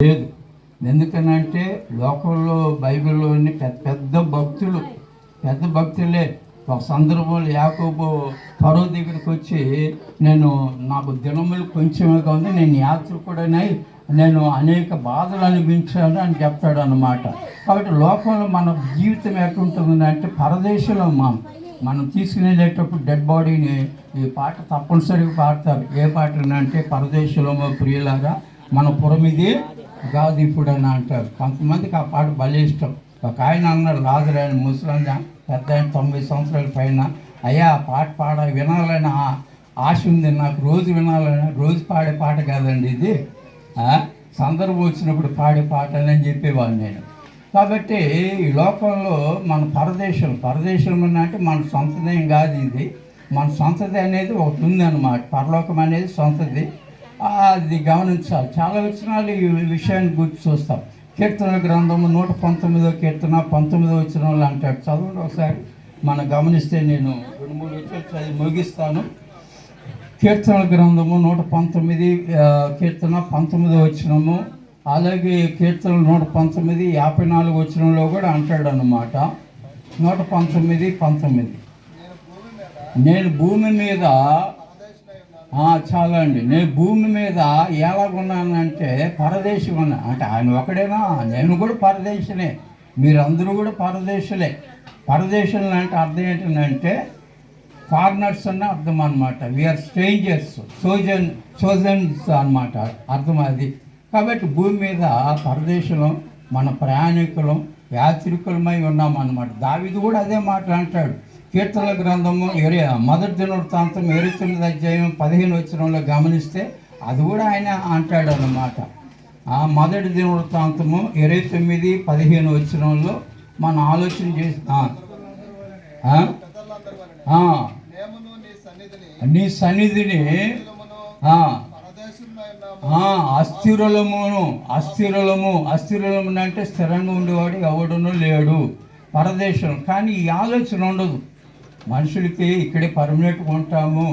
లేదు. ఎందుకనంటే లోకంలో బైబిల్లోని పెద్ద భక్తులే ఒక సందర్భంలో యాకోబు ఫరో దగ్గరికి వచ్చి నాకు దినములు కొంచెంగా ఉంది, నేను యాత్రికుడనై నేను అనేక బాధలు అనిపించాను అని చెప్తాడు అన్నమాట. కాబట్టి లోకంలో మన జీవితం ఎట్లుంటుంది అంటే పరదేశంలో మనం తీసుకునేటప్పుడు డెడ్ బాడీని ఈ పాట తప్పనిసరిగా పాడతారు. ఏ పాట అంటే పరదేశంలో ప్రియులారా మన పురమిది గాది ఇప్పుడు అని అంటారు. కొంతమందికి ఆ పాట భలే ఇష్టం. ఒక ఆయన అన్నాడు, లాజరు ఆయన ముసలాయన, పెద్ద ఆయన 90 సంవత్సరాల పైన, అయ్యా ఆ పాట వినాలని ఆశ ఉంది నాకు, రోజు వినాలని. రోజు పాడే పాట కాదండి ఇది, సందర్భం వచ్చినప్పుడు పాడే పాట అని చెప్పేవాడు నేను. కాబట్టి ఈ లోకంలో మన పరదేశం అంటే మన సొంతదేం కాదు. ఇది మన సొంతది అనేది ఒకటి ఉంది అన్నమాట. పరలోకం అనేది సొంతది, అది గమనించాలి. చాలా వచనాలు ఈ విషయాన్ని గుర్తు చూస్తాం. కీర్తనల గ్రంథము 119వ కీర్తన 19వ వచనంలో అంటాడు. చదవండి ఒకసారి. మనం గమనిస్తే నేను 2-3 వచనాలు చదివి ముగిస్తాను. కీర్తనల గ్రంథము 119 కీర్తన 19వ వచనము, అలాగే కీర్తనలు 119 54 వచనంలో కూడా అంటాడు అన్నమాట. 119:19 నేను భూమి మీద చాలా అండి, నేను భూమి మీద ఎలాగున్నానంటే పరదేశం ఉన్నా. అంటే ఆయన ఒకడేనా, నేను కూడా పరదేశనే, మీరందరూ కూడా పరదేశులే. పరదేశంలో అంటే అర్థం ఏంటంటే ఫారినర్స్ అన్న అర్థం అనమాట. వీఆర్ స్ట్రేంజర్స్, సోజన్స్ అనమాట అర్థం అది. కాబట్టి భూమి మీద పరదేశంలో మన ప్రయాణికులం యాత్రికులమై ఉన్నామన్నమాట. దావీదు కూడా అదే మాట అంటాడు. కీర్తనల గ్రంథము 1 దినవృత్తాంతం 29వ అధ్యాయం 15వ వచనంలో గమనిస్తే అది కూడా ఆయన అంటాడు అన్నమాట. 1 దినవృత్తాంతము 29:15 వచనంలో మనం ఆలోచన చేసి నీ సన్నిధిని అస్థిరులము అంటే స్థిరంగా ఉండేవాడు ఎవడునూ లేడు. పరదేశం కానీ ఈ ఆలోచన ఉండదు మనుషులకి. ఇక్కడే పర్మనెంట్గా ఉంటాము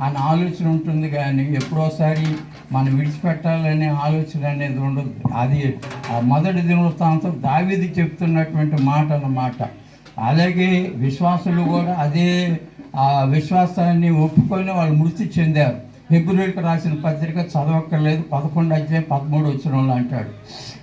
అనే ఆలోచన ఉంటుంది, కానీ ఎప్పుడోసారి మనం విడిచిపెట్టాలనే ఆలోచన అనేది ఉండదు. అది 1 దినవృత్తాంతం దావీదు చెప్తున్నటువంటి మాట అన్నమాట. అలాగే విశ్వాసులు కూడా అదే విశ్వాసాన్ని ఒప్పుకొని వాళ్ళు మృతి చెందారు. హెబ్రీయులకు రాసిన పత్రిక చదవక్కర్లేదు, 11:13 వచనంలో అంటాడు.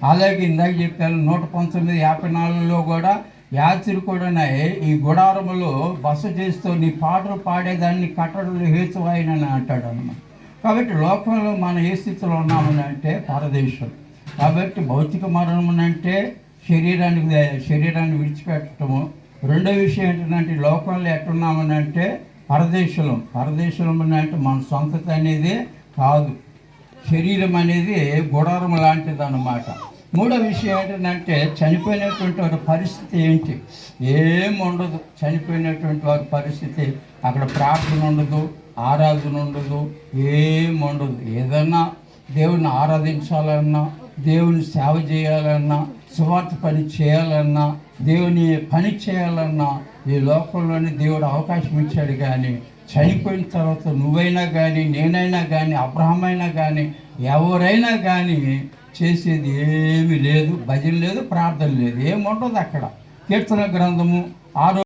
అలాగే ఇందాక చెప్పాను 119:54లో కూడా యాత్రికుడనే ఈ గుడారములో బస చేస్తూ నీ పాటలు పాడేదాన్ని కట్టడలు హేతువాయినని అంటాడు అన్నమాట. కాబట్టి లోకంలో మనం ఏ స్థితిలో ఉన్నామని అంటే పరదేశం. కాబట్టి భౌతిక మరణం అంటే శరీరాన్ని విడిచిపెట్టడము. రెండో విషయం ఏంటంటే లోకంలో ఎట్టున్నామని అంటే పరదేశం అంటే మన సొంతత అనేది కాదు, శరీరం అనేది గుడారం లాంటిది అన్నమాట. మూడో విషయం ఏంటంటే చనిపోయినటువంటి వారి పరిస్థితి ఏంటి? ఏం ఉండదు. చనిపోయినటువంటి వారి పరిస్థితి అక్కడ ప్రార్థన ఉండదు, ఆరాధన ఉండదు, ఏం ఉండదు. ఏదన్నా దేవుని ఆరాధించాలన్నా, దేవుని సేవ చేయాలన్నా, సువార్త పని చేయాలన్నా, దేవుని పని చేయాలన్నా ఈ లోకంలోని దేవుడు అవకాశం ఇచ్చాడు. కానీ చనిపోయిన తర్వాత నువ్వైనా కానీ, నేనైనా కానీ, అబ్రహం అయినా కానీ, ఎవరైనా కానీ చేసేది ఏమీ లేదు. భజన లేదు, ప్రార్థన లేదు, ఏముండదు అక్కడ. కీర్తన గ్రంథము 6